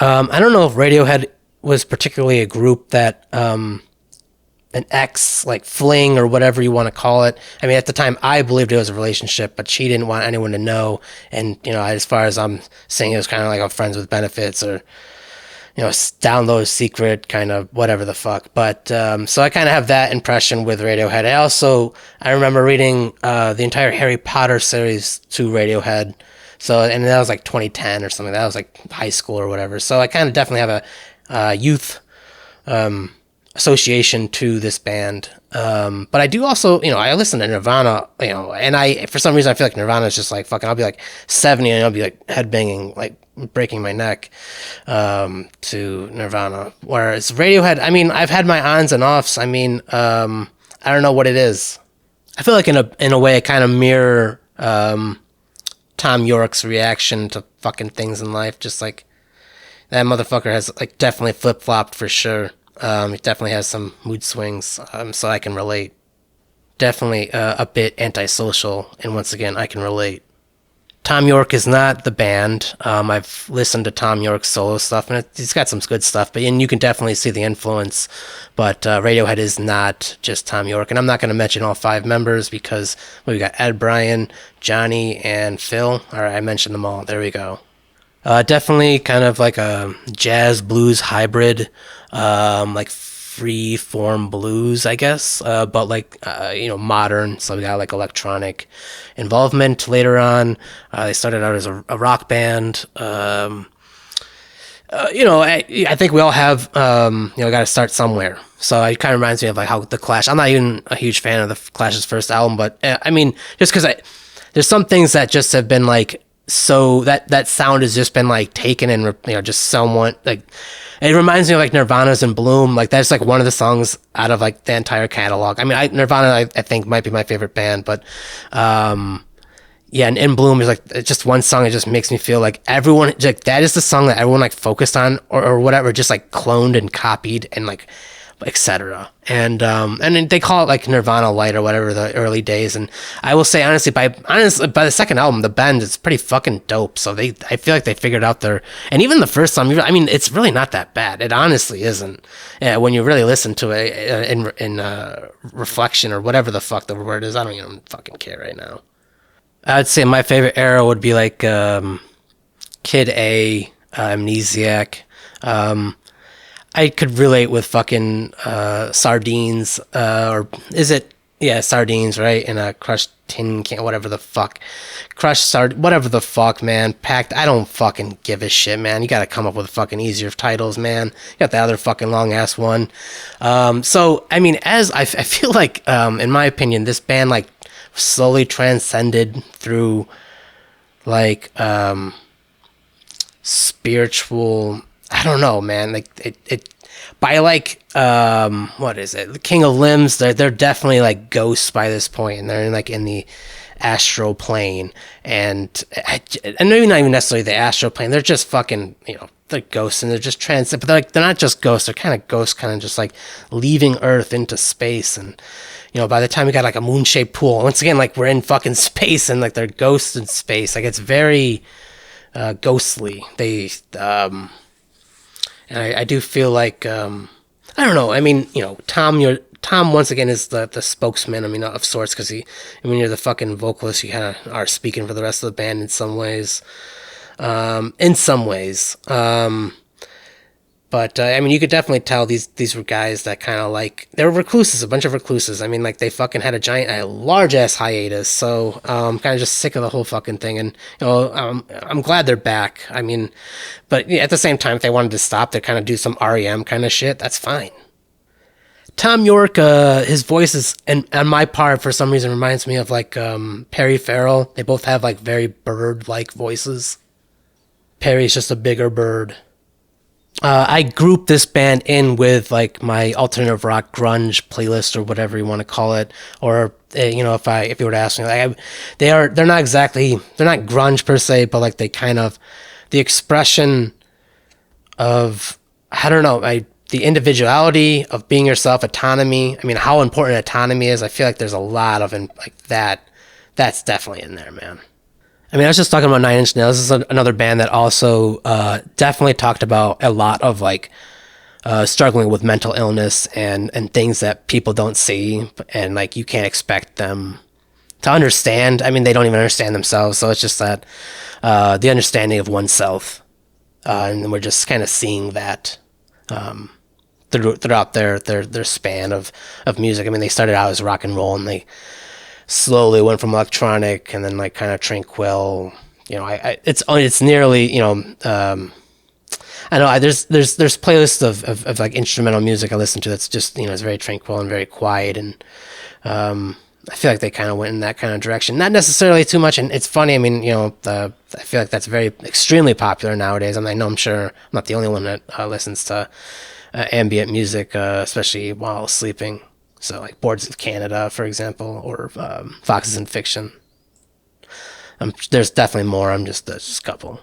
I don't know if Radiohead was particularly a group that an ex like fling or whatever you want to call it. I mean, at the time, I believed it was a relationship, but she didn't want anyone to know. And as far as I'm saying, it was kind of like a friends with benefits or download secret kind of whatever the fuck. But so I kind of have that impression with Radiohead. I remember reading the entire Harry Potter series to Radiohead. So, and that was like 2010 or something. That was like high school or whatever. So I kind of definitely have a youth association to this band. But I do also, I listen to Nirvana, and for some reason I feel like Nirvana is just like fucking, I'll be like 70 and I'll be like headbanging, like breaking my neck, to Nirvana. Whereas Radiohead, I mean, I've had my ons and offs. I mean, I don't know what it is. I feel like in a way I kind of mirror, Tom York's reaction to fucking things in life. Just like that motherfucker has like definitely flip-flopped for sure. He definitely has some mood swings, so I can relate. Definitely a bit antisocial, and once again, I can relate. Tom York is not the band. I've listened to Tom York's solo stuff, and he's got some good stuff, and you can definitely see the influence. But Radiohead is not just Tom York, and I'm not going to mention all 5 members because we got Ed, Brian, Johnny, and Phil. All right, I mentioned them all. There we go. Definitely kind of like a jazz blues hybrid, like free form blues, I guess, but like, modern. So we got like electronic involvement later on. They started out as a rock band. I think we all have, got to start somewhere. So it kind of reminds me of like how the Clash, I'm not even a huge fan of the Clash's first album, but I mean, just because there's some things that just have been like, so that sound has just been like taken and just somewhat like, it reminds me of like Nirvana's In Bloom. Like that's like one of the songs out of like the entire catalog. I mean, Nirvana I think might be my favorite band, but yeah, and In Bloom is like, it's just one song. It just makes me feel like everyone, like that is the song that everyone like focused on or whatever, just like cloned and copied and like etc. And then they call it like Nirvana Light or whatever, the early days. And I will say honestly, by the second album, the band is pretty fucking dope. So I feel like they figured out and even the first song, I mean, it's really not that bad. It honestly isn't. Yeah, when you really listen to it in reflection or whatever the fuck the word is, I don't even fucking care right now. I'd say my favorite era would be like Kid A, Amnesiac. I could relate with fucking Sardines, or is it? Yeah, Sardines, right? And a Crushed Tin Can, whatever the fuck. Whatever the fuck, man. Packed, I don't fucking give a shit, man. You gotta come up with fucking easier titles, man. You got the other fucking long-ass one. So, I mean, I feel like, in my opinion, this band, like, slowly transcended through, like, spiritual... I don't know, man. Like it by like what is it? The King of Limbs. They're definitely like ghosts by this point, and they're in the astral plane, and maybe not even necessarily the astral plane. They're just fucking they're ghosts, and they're just but they're not just ghosts. They're kind of ghosts, kind of just like leaving Earth into space, and by the time we got like a moon-shaped pool, once again like we're in fucking space, and like they're ghosts in space. Like it's very ghostly. And I do feel like, I don't know. I mean, Tom once again is the spokesman, I mean, of sorts, because when you're the fucking vocalist, you kind of are speaking for the rest of the band in some ways. But I mean, you could definitely tell these were guys that kind of like, they were recluses, a bunch of recluses. I mean, like they fucking had a large ass hiatus. So I'm kind of just sick of the whole fucking thing. And I'm glad they're back. I mean, but at the same time, if they wanted to stop, they kind of do some REM kind of shit. That's fine. Tom York, his voice is, and on my part, for some reason, reminds me of like Perry Farrell. They both have like very bird-like voices. Perry's just a bigger bird. I grouped this band in with like my alternative rock grunge playlist or whatever you want to call it, or if you were to ask me, like they're not grunge per se, but like they kind of the expression of the individuality of being yourself, autonomy. I mean, how important autonomy is. I feel like there's a lot of like that. That's definitely in there, man. I mean, I was just talking about Nine Inch Nails. This is another band that also definitely talked about a lot of like struggling with mental illness and things that people don't see, and like you can't expect them to understand. I mean, they don't even understand themselves. So it's just that the understanding of oneself, and we're just kind of seeing that throughout their span of music. I mean, they started out as rock and roll, and they slowly went from electronic, and then like kind of tranquil. You know, it's nearly, you know. I know there's playlists of like instrumental music I listen to that's just, you know, it's very tranquil and very quiet, and I feel like they kind of went in that kind of direction. Not necessarily too much, and it's funny. I mean, you know, I feel like that's very extremely popular nowadays. I mean, I know I'm sure I'm not the only one that listens to ambient music, especially while sleeping. So like Boards of Canada, for example, or Foxes in Fiction. There's definitely more. I'm just a couple.